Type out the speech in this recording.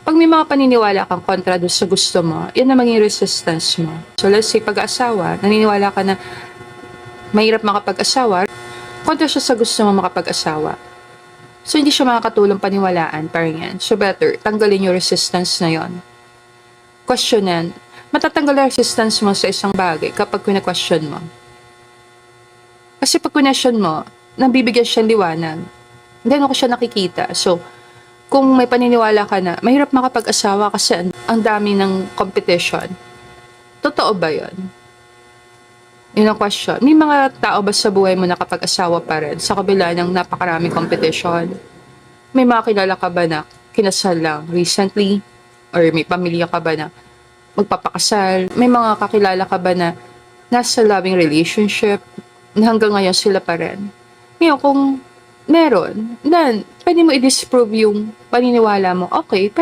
Pag may mga paniniwala kang kontra doon sa gusto mo, yan na maging resistance mo. So let's say pag-asawa, naniniwala ka na mahirap makapag-asawa, kontra siya sa gusto mo makapag-asawa. So hindi siya makakatulong paniwalaan, parang yan. So better, tanggalin yung resistance na yon. Questionan. Matatanggal ang resistance mo sa isang bagay kapag kina-question mo. Kasi pag question mo, nabibigyan siya liwanag. Hindi ko siya nakikita. So, kung may paniniwala ka na mahirap makapag-asawa kasi ang dami ng competition, totoo ba yun? Yun ang question. May mga tao ba sa buhay mo nakapag-asawa pa rin sa kabila ng napakaraming competition? May mga kilala ka ba na kinasal lang recently? Or may pamilya ka ba na magpapakasal? May mga kakilala ka ba na nasa loving relationship na hanggang ngayon sila pa rin? Ngayon, kung meron, then pwede mo i-disprove yung paniniwala mo. Okay, pwede